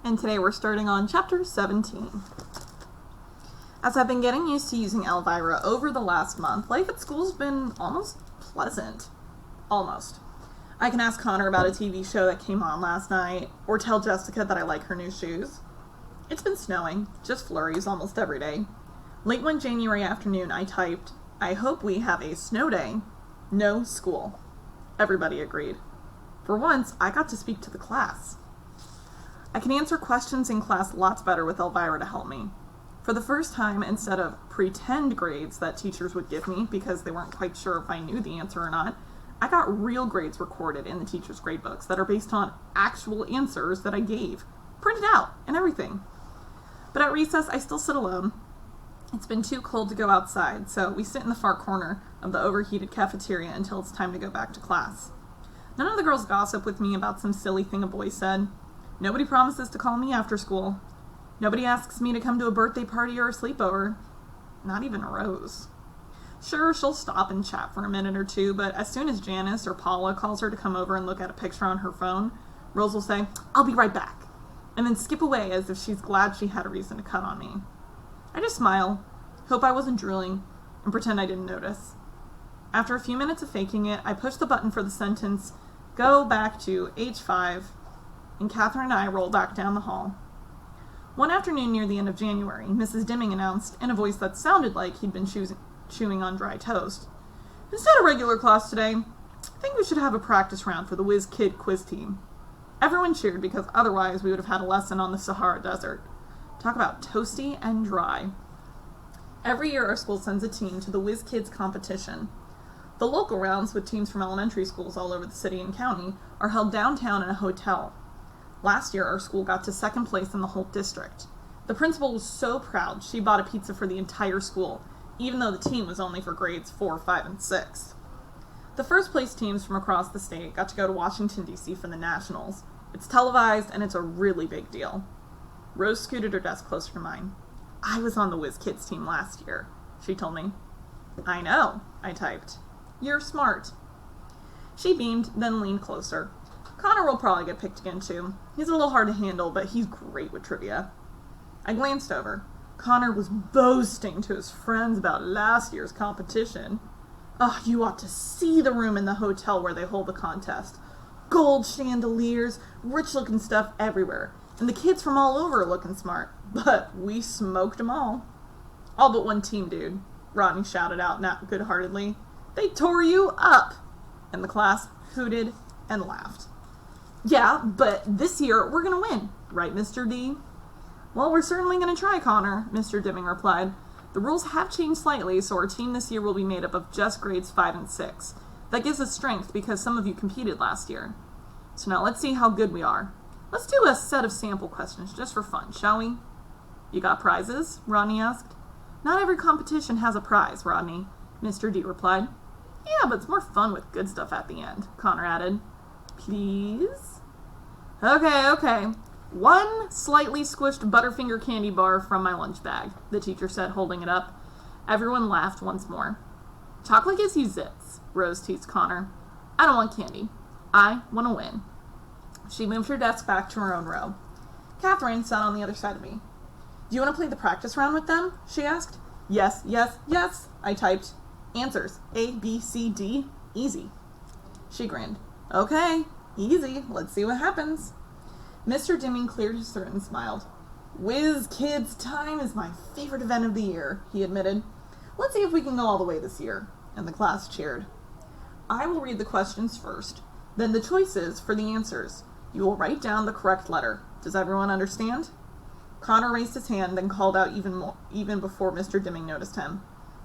and today we're starting on Chapter 17. As I've been getting used to using Elvira over the last month, life at school's been almost pleasant. Almost. I can ask Connor about a TV show that came on last night, or tell Jessica that I like her new shoes. It's been snowing, just flurries almost every day. Late one January afternoon, I typed, "I hope we have a snow day. No school." Everybody agreed. For once, I got to speak to the class. I can answer questions in class lots better with Elvira to help me. For the first time, instead of pretend grades that teachers would give me because they weren't quite sure if I knew the answer or not, I got real grades recorded in the teachers' gradebooks that are based on actual answers that I gave, printed out, and everything. But at recess, I still sit alone. It's been too cold to go outside, so we sit in the far corner of the overheated cafeteria until it's time to go back to class. None of the girls gossip with me about some silly thing a boy said. Nobody promises to call me after school. Nobody asks me to come to a birthday party or a sleepover. Not even Rose. Sure, she'll stop and chat for a minute or two, but as soon as Janice or Paula calls her to come over and look at a picture on her phone, Rose will say, "I'll be right back," and then skip away as if she's glad she had a reason to cut on me. I just smile, hope I wasn't drooling, and pretend I didn't notice. After a few minutes of faking it, I push the button for the sentence, "Go back to H5, and Catherine and I roll back down the hall. One afternoon near the end of January, Mrs. Dimming announced, in a voice that sounded like he'd been chewing on dry toast, "Instead of regular class today, I think we should have a practice round for the Whiz Kid quiz team." Everyone cheered because otherwise we would have had a lesson on the Sahara Desert. Talk about toasty and dry. Every year our school sends a team to the Whiz Kids competition. The local rounds, with teams from elementary schools all over the city and county, are held downtown in a hotel. Last year, our school got to second place in the whole district. The principal was so proud she bought a pizza for the entire school, even though the team was only for grades 4, 5, and 6. The first place teams from across the state got to go to Washington, D.C. for the Nationals. It's televised, and it's a really big deal. Rose scooted her desk closer to mine. "I was on the Whiz Kids team last year," she told me. "I know," I typed. "You're smart." She beamed, then leaned closer. "Connor will probably get picked again, too. He's a little hard to handle, but he's great with trivia." I glanced over. Connor was boasting to his friends about last year's competition. Oh, you ought to see the room in the hotel where they hold the contest. Gold chandeliers, rich-looking stuff everywhere, and the kids from all over are looking smart. But we smoked them all. "All but one team, dude," Rodney shouted out not good-heartedly. "They tore you up!" And the class hooted and laughed. "Yeah, but this year we're gonna win, right, Mr. D?" "Well, we're certainly gonna try, Connor," Mr. Dimming replied. "The rules have changed slightly, so our team this year will be made up of just grades 5 and 6. That gives us strength because some of you competed last year. So now let's see how good we are. Let's do a set of sample questions just for fun, shall we?" "You got prizes?" Rodney asked. "Not every competition has a prize, Rodney," Mr. D replied. "Yeah, but it's more fun with good stuff at the end," Connor added. "Please?" Okay. One slightly squished Butterfinger candy bar from my lunch bag," the teacher said, holding it up. Everyone laughed once more. "Chocolate gives you zits," Rose teased Connor. "I don't want candy. I want to win." She moved her desk back to her own row. Catherine sat on the other side of me. "Do you want to play the practice round with them?" she asked. Yes, I typed. "Answers, A, B, C, D, easy." She grinned. "Okay, easy. Let's see what happens." Mr. Dimming cleared his throat and smiled. "Whiz Kids time is my favorite event of the year," he admitted. "Let's see if we can go all the way this year." And the class cheered. "I will read the questions first, then the choices for the answers. You will write down the correct letter. Does everyone understand?" Connor raised his hand, then called out even before Mr. Dimming noticed him.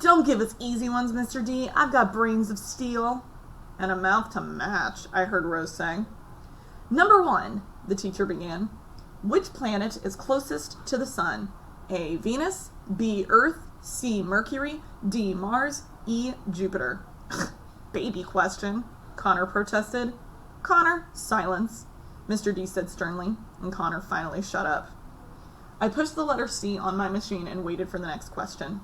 "Don't give us easy ones, Mr. D. I've got brains of steel." "And a mouth to match," I heard Rose say. "Number 1, the teacher began. Which planet is closest to the sun? A, Venus, B, Earth, C, Mercury, D, Mars, E, Jupiter." "Baby question," Connor protested. "Connor, silence," Mr. D said sternly, and Connor finally shut up. I pushed the letter C on my machine and waited for the next question.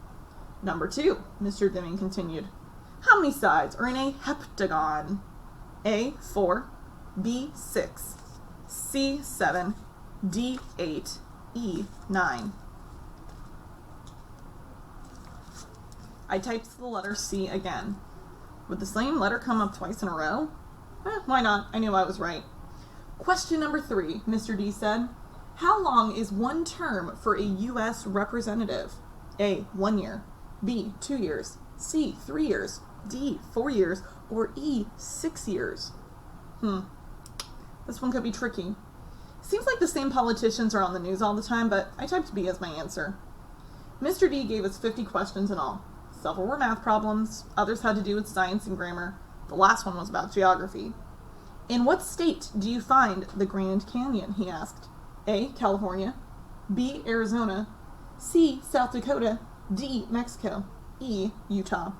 "Number 2, Mr. Dimming continued. How many sides are in a heptagon? A, 4, B, 6, C, 7, D8, E9. I typed the letter C again. Would the same letter come up twice in a row? Why not? I knew I was right. Question number 3, Mr. D said. How long is one term for a U.S. representative? A, 1 year. B, 2 years. C, 3 years. D, 4 years. Or E, 6 years. This one could be tricky. Seems like the same politicians are on the news all the time, but I typed B as my answer. Mr. D gave us 50 questions in all. Several were math problems, others had to do with science and grammar. The last one was about geography. In what state do you find the Grand Canyon, he asked. A, California. B, Arizona. C, South Dakota. D, Mexico. E, Utah.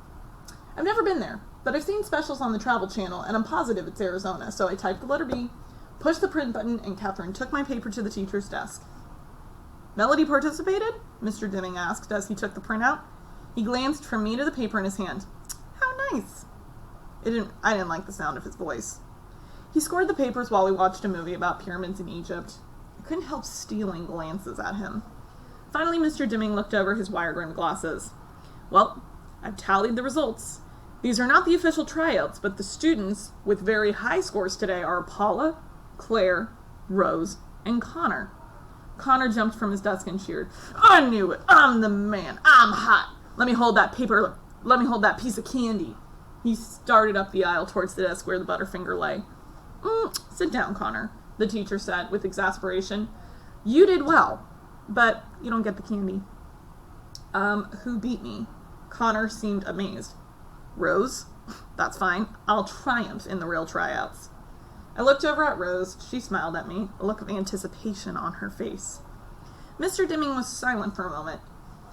I've never been there, but I've seen specials on the Travel Channel, and I'm positive it's Arizona, so I typed the letter B, pushed the print button, and Catherine took my paper to the teacher's desk. Melody participated? Mr. Dimming asked as he took the printout. He glanced from me to the paper in his hand. How nice. I didn't like the sound of his voice. He scored the papers while we watched a movie about pyramids in Egypt. I couldn't help stealing glances at him. Finally, Mr. Dimming looked over his wire-rimmed glasses. Well, I've tallied the results. These are not the official tryouts, but the students with very high scores today are Paula, Claire, Rose, and Connor. Connor jumped from his desk and cheered. I knew it. I'm the man. I'm hot. Let me hold that paper. Let me hold that piece of candy. He started up the aisle towards the desk where the Butterfinger lay. Sit down, Connor, the teacher said with exasperation. You did well, but you don't get the candy. Who beat me? Connor seemed amazed. Rose? That's fine. I'll triumph in the real tryouts. I looked over at Rose. She smiled at me, a look of anticipation on her face. Mr. Dimming was silent for a moment.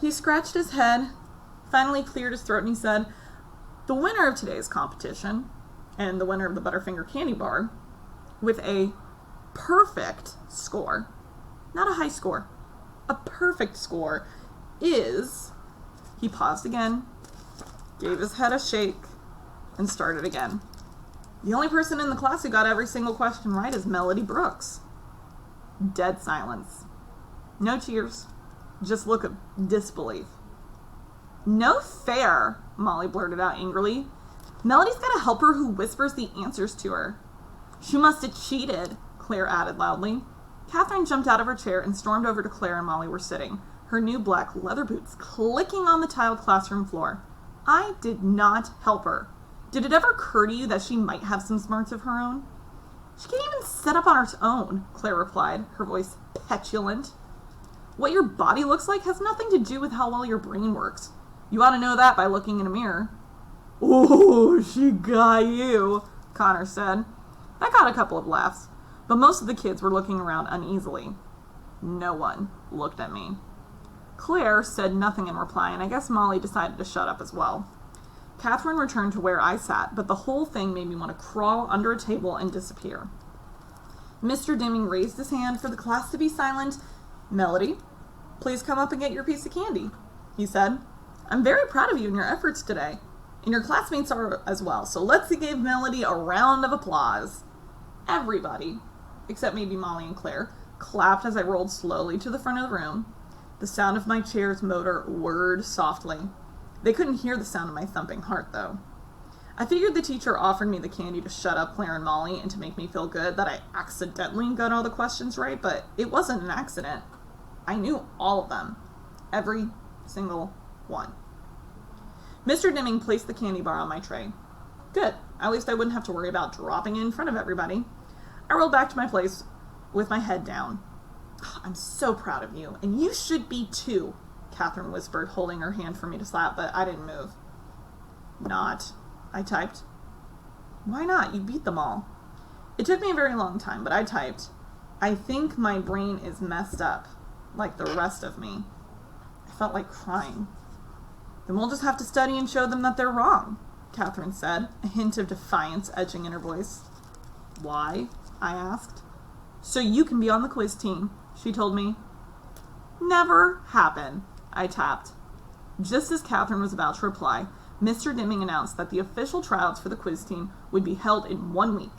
He scratched his head, finally cleared his throat, and he said, the winner of today's competition, and the winner of the Butterfinger candy bar, with a perfect score, not a high score, a perfect score, is... He paused again, gave his head a shake, and started again. The only person in the class who got every single question right is Melody Brooks. Dead silence. No cheers. Just look of disbelief. No fair, Molly blurted out angrily. Melody's got a helper who whispers the answers to her. She must have cheated, Claire added loudly. Catherine jumped out of her chair and stormed over to Claire and Molly were sitting, her new black leather boots clicking on the tiled classroom floor. I did not help her. Did it ever occur to you that she might have some smarts of her own? She can't even sit up on her own, Claire replied, her voice petulant. What your body looks like has nothing to do with how well your brain works. You ought to know that by looking in a mirror. Oh, she got you, Connor said. That got a couple of laughs, but most of the kids were looking around uneasily. No one looked at me. Claire said nothing in reply, and I guess Molly decided to shut up as well. Catherine returned to where I sat, but the whole thing made me want to crawl under a table and disappear. Mr. Dimming raised his hand for the class to be silent. Melody, please come up and get your piece of candy, he said. I'm very proud of you and your efforts today, and your classmates are as well, so let's give Melody a round of applause. Everybody, except maybe Molly and Claire, clapped as I rolled slowly to the front of the room. The sound of my chair's motor whirred softly. They couldn't hear the sound of my thumping heart, though. I figured the teacher offered me the candy to shut up Claire and Molly and to make me feel good that I accidentally got all the questions right, but it wasn't an accident. I knew all of them. Every single one. Mr. Dimming placed the candy bar on my tray. Good. At least I wouldn't have to worry about dropping it in front of everybody. I rolled back to my place with my head down. I'm so proud of you, and you should be too, Catherine whispered, holding her hand for me to slap, but I didn't move. Not, I typed. Why not? You beat them all. It took me a very long time, but I typed, I think my brain is messed up, like the rest of me. I felt like crying. Then we'll just have to study and show them that they're wrong, Catherine said, a hint of defiance edging in her voice. Why? I asked. So you can be on the quiz team, she told me. Never happen, I tapped. Just as Catherine was about to reply, Mr. Dimming announced that the official tryouts for the quiz team would be held in 1 week.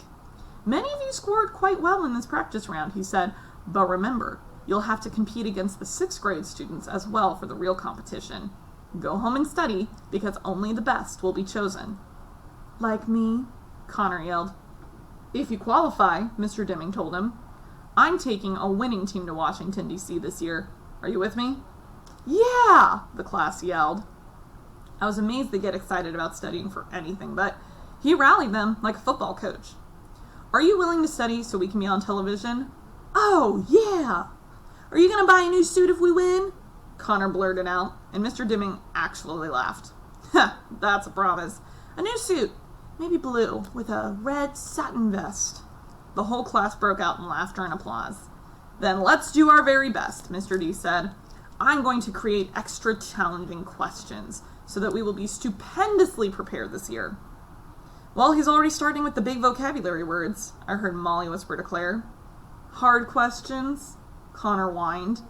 Many of you scored quite well in this practice round, he said, But remember, you'll have to compete against the 6th grade students as well for the real competition. Go home and study, because only the best will be chosen. Like me? Connor yelled. If you qualify, Mr. Deming told him. I'm taking a winning team to Washington, D.C. this year. Are you with me? Yeah, the class yelled. I was amazed they get excited about studying for anything, but he rallied them like a football coach. Are you willing to study so we can be on television? Oh, yeah. Are you going to buy a new suit if we win? Connor blurted out, and Mr. Deming actually laughed. Ha, that's a promise. A new suit, maybe blue, with a red satin vest. The whole class broke out in laughter and applause. Then let's do our very best, Mr. D said. I'm going to create extra challenging questions so that we will be stupendously prepared this year. Well, he's already starting with the big vocabulary words, I heard Molly whisper to Claire. Hard questions? Connor whined.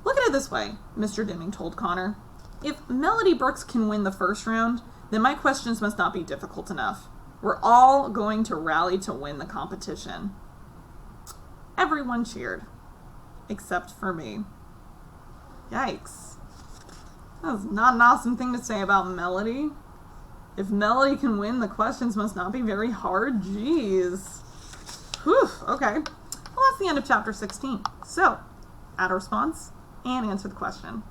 Look at it this way, Mr. Deming told Connor. If Melody Brooks can win the first round, then my questions must not be difficult enough. We're all going to rally to win the competition. Everyone cheered, except for me. Yikes. That was not an awesome thing to say about Melody. If Melody can win, the questions must not be very hard. Jeez. Whew, okay. Well, that's the end of chapter 16. So, add a response and answer the question.